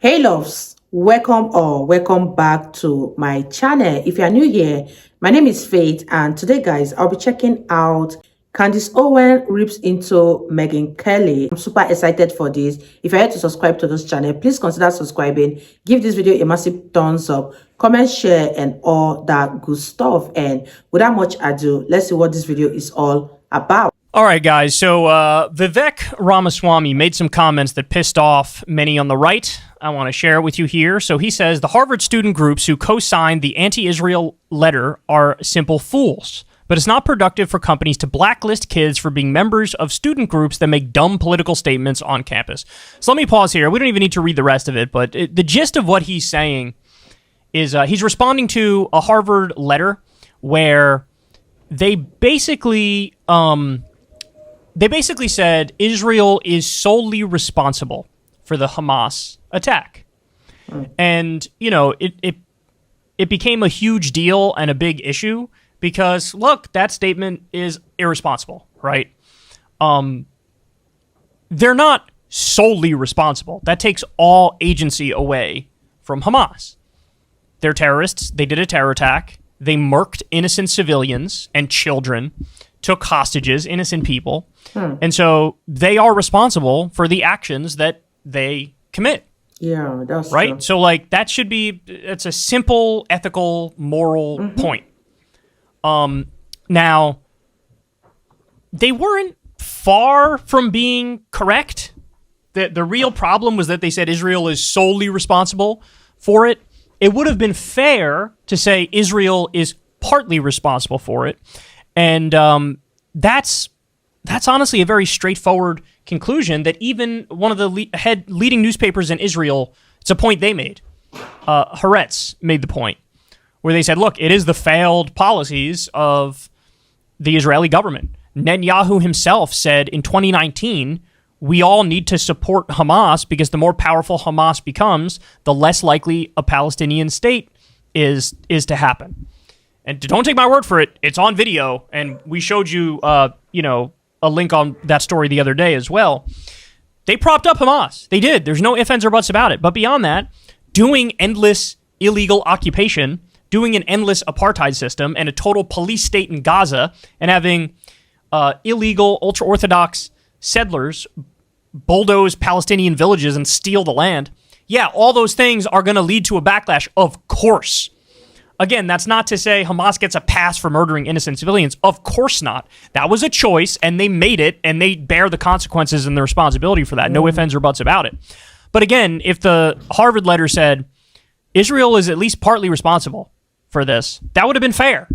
Hey loves, welcome back to my channel. If you are new here, my name is Faith, and today guys, I'll be checking out Candace Owens rips into Megyn Kelly. I'm super excited for this. If you're yet to subscribe to this channel, please consider subscribing. Give this video a massive thumbs up, comment, share, and all that good stuff. And without much ado, let's see what this video is all about. All right, guys. So Vivek Ramaswamy made some comments that pissed off many on the right. I want to share it with you here. So he says, the Harvard student groups who co-signed the anti-Israel letter are simple fools. But it's not productive for companies to blacklist kids for being members of student groups that make dumb political statements on campus. So let me pause here. We don't even need to read the rest of it, but the gist of what he's saying is he's responding to a Harvard letter where they basically said Israel is solely responsible for the Hamas attack. And, you know, it became a huge deal and a big issue because, look, that statement is irresponsible, right? They're not solely responsible. That takes all agency away from Hamas. They're terrorists. They did a terror attack. They murked innocent civilians and children, took hostages, innocent people. And so they are responsible for the actions that they commit. Yeah, that's right. true. So, like, it's a simple, ethical, moral point. Now, they weren't far from being correct. The real problem was that they said Israel is solely responsible for it. It would have been fair to say Israel is partly responsible for it. And that's honestly a very straightforward conclusion that even one of the leading newspapers in Israel, it's a point they made. Haaretz made the point where they said, look, it is the failed policies of the Israeli government. Netanyahu himself said in 2019, we all need to support Hamas because the more powerful Hamas becomes, the less likely a Palestinian state is to happen. And don't take my word for it. It's on video, and we showed you, a link on that story the other day as well. They propped up Hamas. They did. There's no ifs, ands, or buts about it. But beyond that, doing endless illegal occupation, doing an endless apartheid system, and a total police state in Gaza, and having illegal, ultra-Orthodox settlers bulldoze Palestinian villages and steal the land. Yeah, all those things are going to lead to a backlash, of course. Again, that's not to say Hamas gets a pass for murdering innocent civilians. Of course not. That was a choice, and they made it, and they bear the consequences and the responsibility for that. No ifs, ands, or buts about it. But again, if the Harvard letter said Israel is at least partly responsible for this, that would have been fair.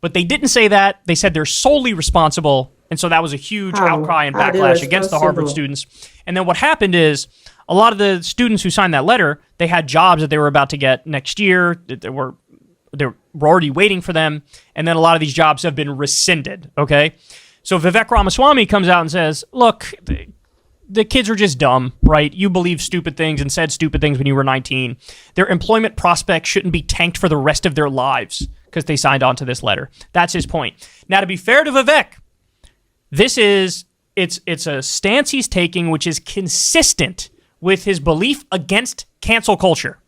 But they didn't say that. They said they're solely responsible, and so that was a huge outcry and backlash against the Harvard students. And then what happened is a lot of the students who signed that letter, they had jobs that they were about to get next year. They're already waiting for them, and then a lot of these jobs have been rescinded, okay? So Vivek Ramaswamy comes out and says, look, the kids are just dumb, right? You believe stupid things and said stupid things when you were 19. Their employment prospects shouldn't be tanked for the rest of their lives because they signed on to this letter. That's his point. Now, to be fair to Vivek, it's a stance he's taking which is consistent with his belief against cancel culture.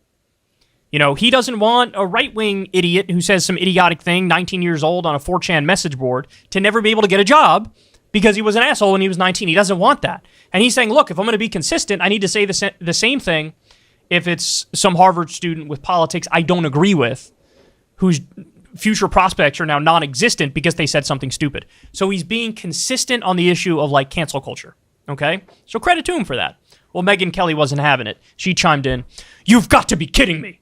You know, he doesn't want a right-wing idiot who says some idiotic thing, 19 years old on a 4chan message board, to never be able to get a job because he was an asshole when he was 19. He doesn't want that. And he's saying, look, if I'm going to be consistent, I need to say the same thing if it's some Harvard student with politics I don't agree with, whose future prospects are now non-existent because they said something stupid. So he's being consistent on the issue of, like, cancel culture, okay? So credit to him for that. Well, Megyn Kelly wasn't having it. She chimed in, "You've got to be kidding me.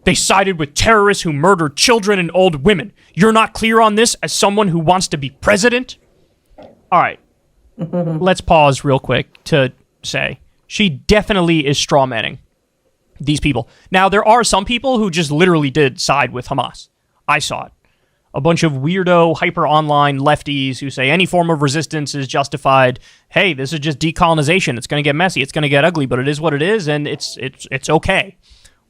They sided with terrorists who murdered children and old women. You're not clear on this as someone who wants to be president?" All right. Let's pause real quick to say she definitely is strawmanning these people. Now, there are some people who just literally did side with Hamas. I saw it. A bunch of weirdo, hyper-online lefties who say any form of resistance is justified. Hey, this is just decolonization. It's going to get messy. It's going to get ugly, but it is what it is, and it's okay.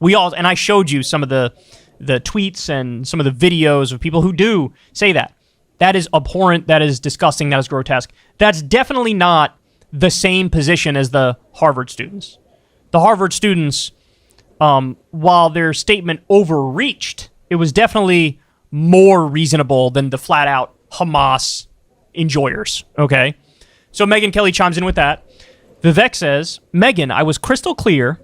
And I showed you some of the tweets and some of the videos of people who do say that. That is abhorrent. That is disgusting. That is grotesque. That's definitely not the same position as the Harvard students. the Harvard students, while their statement overreached, it was definitely more reasonable than the flat-out Hamas enjoyers, okay? So Megyn Kelly chimes in with that. Vivek says, Megyn, I was crystal clear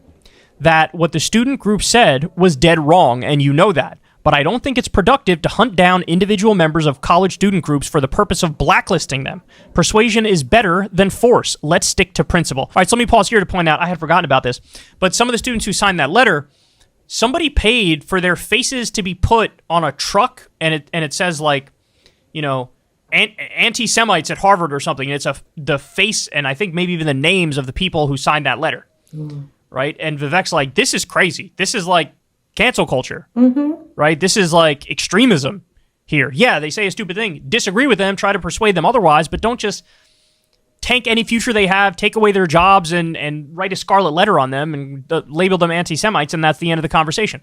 that what the student group said was dead wrong, and you know that. But I don't think it's productive to hunt down individual members of college student groups for the purpose of blacklisting them. Persuasion is better than force. Let's stick to principle. All right, so let me pause here to point out, I had forgotten about this, but some of the students who signed that letter, somebody paid for their faces to be put on a truck, and it says, like, you know, anti-Semites at Harvard or something. And it's the face and I think maybe even the names of the people who signed that letter. Right? And Vivek's like, this is crazy. This is like cancel culture. Right? This is like extremism here. Yeah, they say a stupid thing. Disagree with them, try to persuade them otherwise, but don't just tank any future they have, take away their jobs, and write a scarlet letter on them and label them anti-Semites, and that's the end of the conversation.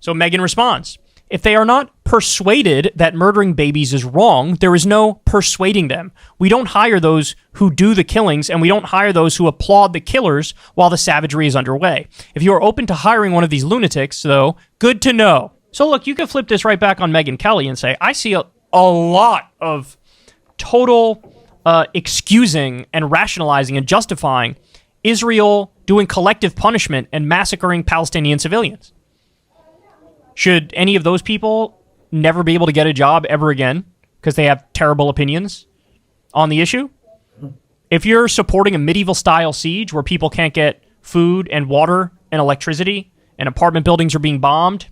So Megyn responds, if they are not persuaded that murdering babies is wrong, there is no persuading them. We don't hire those who do the killings, and we don't hire those who applaud the killers while the savagery is underway. If you are open to hiring one of these lunatics, though, good to know. So look, you can flip this right back on Megyn Kelly and say, I see a lot of total excusing and rationalizing and justifying Israel doing collective punishment and massacring Palestinian civilians. Should any of those people never be able to get a job ever again because they have terrible opinions on the issue? If you're supporting a medieval-style siege where people can't get food and water and electricity and apartment buildings are being bombed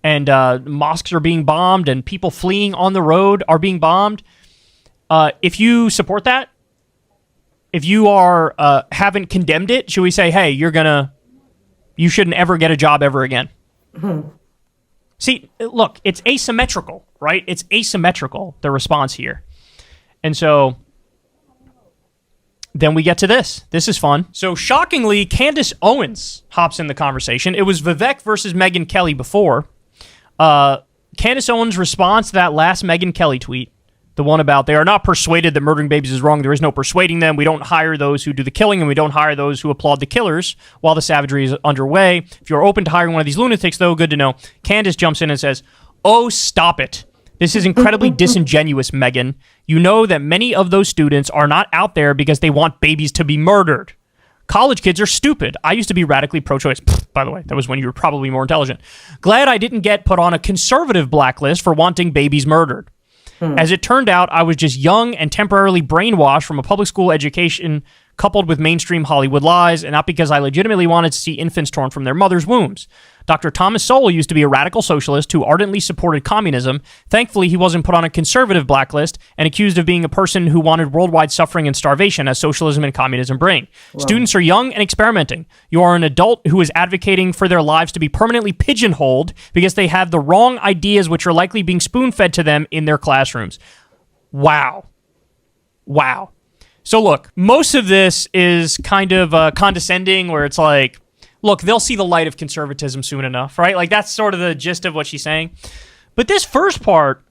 and mosques are being bombed and people fleeing on the road are being bombed, if you support that, if you are haven't condemned it, should we say, hey, you shouldn't ever get a job ever again? See, look, it's asymmetrical, right? It's asymmetrical, the response here. And so then we get to this. This is fun. So shockingly, Candace Owens hops in the conversation. It was Vivek versus Megyn Kelly before. Candace Owens' response to that last Megyn Kelly tweet, the one about they are not persuaded that murdering babies is wrong. There is no persuading them. We don't hire those who do the killing, and we don't hire those who applaud the killers while the savagery is underway. If you're open to hiring one of these lunatics, though, good to know. Candace jumps in and says, oh, stop it. This is incredibly disingenuous, Megyn. You know that many of those students are not out there because they want babies to be murdered. College kids are stupid. I used to be radically pro-choice. By the way, that was when you were probably more intelligent. Glad I didn't get put on a conservative blacklist for wanting babies murdered. As it turned out, I was just young and temporarily brainwashed from a public school education coupled with mainstream Hollywood lies, and not because I legitimately wanted to see infants torn from their mothers' wombs. Dr. Thomas Sowell used to be a radical socialist who ardently supported communism. Thankfully, he wasn't put on a conservative blacklist and accused of being a person who wanted worldwide suffering and starvation as socialism and communism bring. Wow. Students are young and experimenting. You are an adult who is advocating for their lives to be permanently pigeonholed because they have the wrong ideas which are likely being spoon-fed to them in their classrooms. Wow. Wow. So look, most of this is kind of condescending where it's like, look, they'll see the light of conservatism soon enough, right? Like that's sort of the gist of what she's saying. But this first part,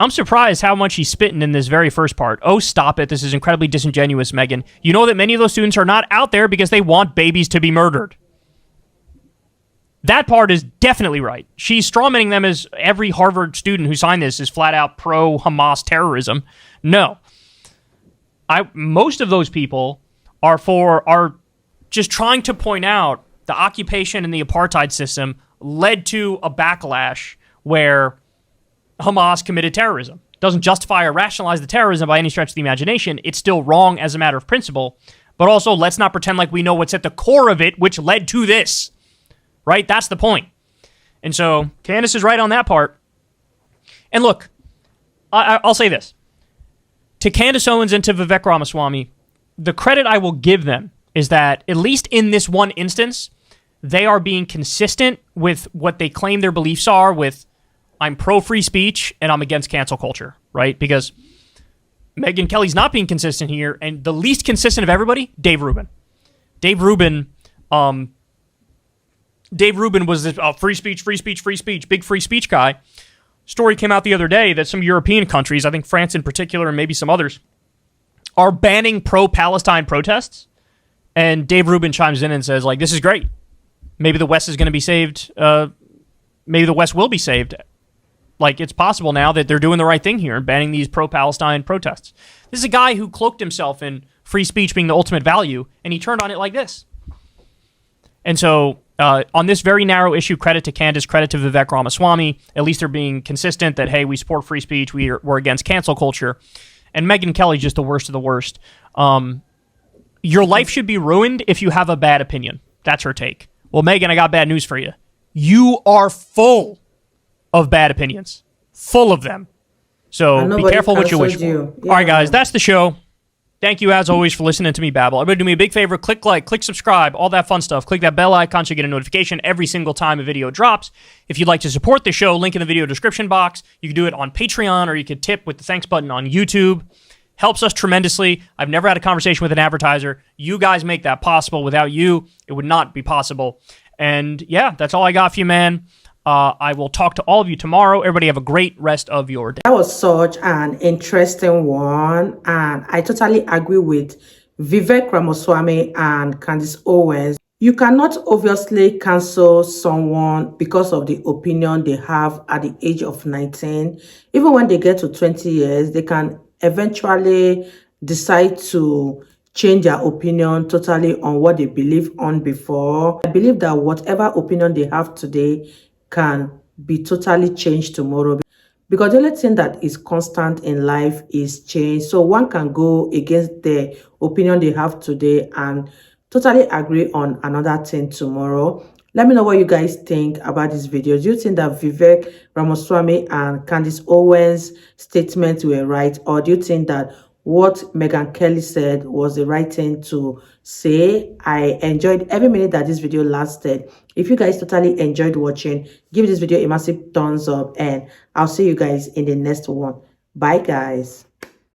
I'm surprised how much she's spitting in this very first part. Oh, stop it. This is incredibly disingenuous, Megyn. You know that many of those students are not out there because they want babies to be murdered. That part is definitely right. She's strawmanning them as every Harvard student who signed this is flat out pro-Hamas terrorism. No. Most of those people are just trying to point out the occupation and the apartheid system led to a backlash where Hamas committed terrorism. Doesn't justify or rationalize the terrorism by any stretch of the imagination. It's still wrong as a matter of principle. But also, let's not pretend like we know what's at the core of it, which led to this. Right? That's the point. And so, Candace is right on that part. And look, I'll say this. To Candace Owens and to Vivek Ramaswamy, the credit I will give them is that, at least in this one instance, they are being consistent with what they claim their beliefs are with, I'm pro-free speech and I'm against cancel culture, right? Because Megyn Kelly's not being consistent here, and the least consistent of everybody, Dave Rubin. Dave Rubin was this free speech, big free speech guy. Story came out the other day that some European countries, I think France in particular and maybe some others, are banning pro-Palestine protests And Dave Rubin chimes in and says, like, this is great. Maybe the West is going to be saved. Maybe the West will be saved. Like, it's possible now that they're doing the right thing here and banning these pro-Palestine protests. This is a guy who cloaked himself in free speech being the ultimate value, and he turned on it like this. And so, on this very narrow issue, credit to Candace, credit to Vivek Ramaswamy. At least they're being consistent that, hey, we support free speech, we're against cancel culture. And Megyn Kelly's just the worst of the worst. Your life should be ruined if you have a bad opinion. That's her take. Well, Megyn, I got bad news for you. You are full of bad opinions. Full of them. So be careful what you wish for. Yeah. All right, guys, that's the show. Thank you, as always, for listening to me babble. Everybody do me a big favor. Click like, click subscribe, all that fun stuff. Click that bell icon so you get a notification every single time a video drops. If you'd like to support the show, link in the video description box. You can do it on Patreon, or you could tip with the thanks button on YouTube. Helps us tremendously. I've never had a conversation with an advertiser. You guys make that possible. Without you, it would not be possible. And yeah, that's all I got for you, man. I will talk to all of you tomorrow. Everybody have a great rest of your day. That was such an interesting one. And I totally agree with Vivek Ramaswamy and Candace Owens. You cannot obviously cancel someone because of the opinion they have at the age of 19. Even when they get to 20 years, they can eventually decide to change their opinion totally on what they believe on before. I believe that whatever opinion they have today can be totally changed tomorrow, because the only thing that is constant in life is change. So one can go against the opinion they have today and totally agree on another thing tomorrow. Let me know what you guys think about this video. Do you think that Vivek Ramaswamy and Candace Owens' statements were right? Or do you think that what Megyn Kelly said was the right thing to say? I enjoyed every minute that this video lasted. If you guys totally enjoyed watching, give this video a massive thumbs up, and I'll see you guys in the next one. Bye, guys.